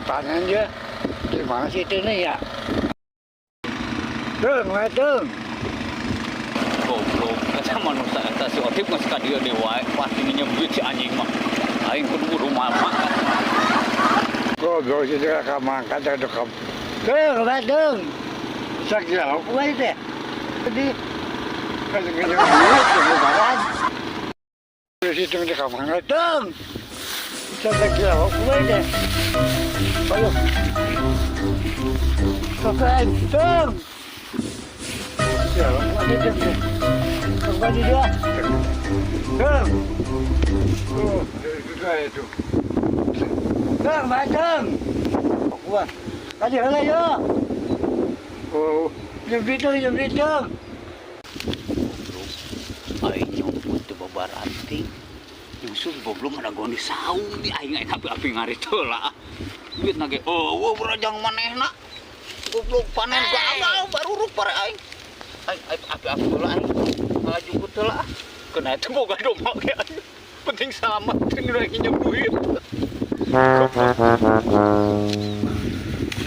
panen dia. Gimana sih itu nih ya? Tung. Goblok, kata manusia eta si Otip geus ka dieu dewa pasti minjem duit si anjing mah. Aing kudu buru mama. Goblok sih dia mangkat ada kam. Tung. Sakit apa itu? Jadi kalau minjem duit lebaran. Terus itu dia kamar tung. Sakit apa itu? Ayo. Kakak, tung. Ya, mana dia? Kembali dia. Tung. Oh, itu. Tung, macam. Wah, tadi apa ya? Oh, jam bitung. Aing nyumput teu babaranting. Nyusul goblok ada goni saung di aing api ngari heula. Duit nage eueuh berajang manehna. Goblok panen gagal baru ruk pare aing. Api heula aing. Ngajukut heula. Kena teu boga domba ge aing. Penting selamat teu lagi nyem duit.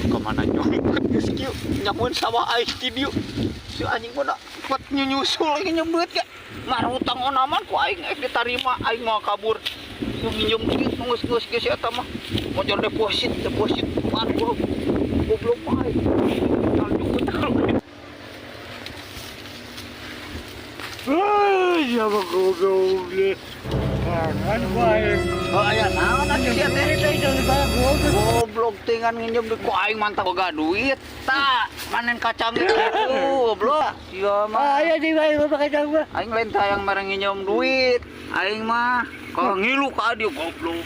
Kemana nyumput geus kieu nyamun sawah aing di dieu. Si anjing mah cepet nyusul lagi nyem duit ge. Mar hutang onaman ku aing ditarima aing mau kabur. Ku minjem duit ngeus-ngeus ge si eta mah. Motor deposit pan goblok mah aing. Ya goblok. Kan baik. Oh aya naon atuh sia teh goblok tingan nginjem duit ku aing mantap boga duit. Tah panen kacang itu goblok. Sia mah Aya di bae pakai kacang mah. aing lain tayang bareng nginjem duit. Aing mah kalau ngilu ka dieu goblok.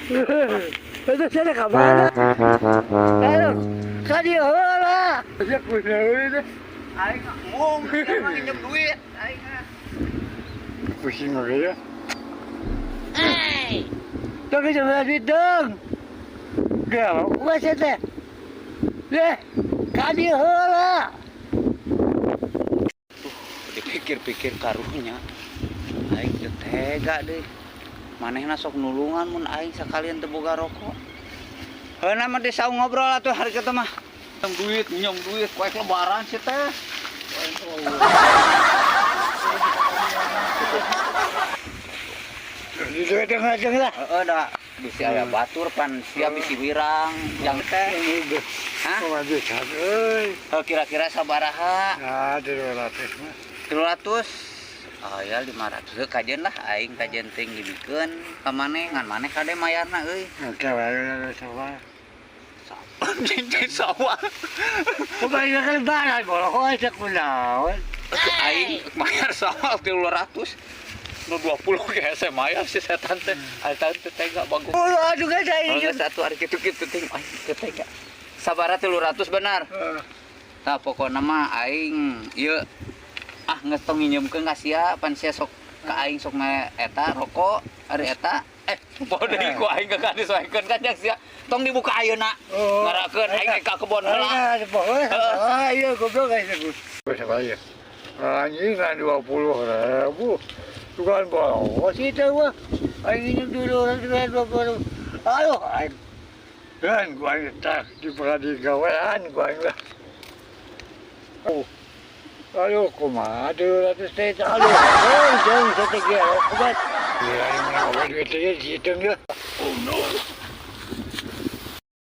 Itu sana ka mana? Ayo. Ka dieu heula. Ya kunaon. Aing ngomong nginjem duit. Aing Pusing lagi ya. Tapi coba hitung. Gak, masih teh. Deh, kadi heula. Dipikir-pikir karunya. Aing teu tega deui. Manehna sok nulungan mun aing sakalian teu boga rokok. Heuna mah disaung ngobrol atuh hari kitu mah. Nyom duit, kuek lebaran sih teh. Di tengah lah. Heeh da. Bisi aya batur pan sia bisi wirang jang teh. Hah? Kewajiban euy. Kira-kira sabaraha? Nah, 200 mah. 300. Oh ya 500 kajen lah aing kajen ting dibikeun ka maneh ngan maneh kade mayarna euy. Kawan sawah. Cincin sawah. Pokoknya kan barang kalau aja kunaon. Aing mayar sawah 300. Nu 20 ge saya mayar si setan teh. Eta teh tega bagus. Aduh guys Geus satu hari kitu-kitu ting aing teu tega. Sabaraha 300 benar. Tah pokona mah aing ieu geus tong nginjemkeun ka sia pan sia sok ka aing sok eta rokok ari eta poho deui ku aing ka disoekeun kan jeung sia tong dibuka ayeuna ngarakeun aing ka kebon heula. Iya goblok guys aku. Saya anjing kan 20.000. Bukan bawa situ mah. Aing dulu orang 20. Aduh, aing. Dan gua tak di gawean gua lah. Oh. Aduh, kumaha 200 teh. Aduh, jangan setegi obat. Ya, ini obat itu ya situ ya. Oh no.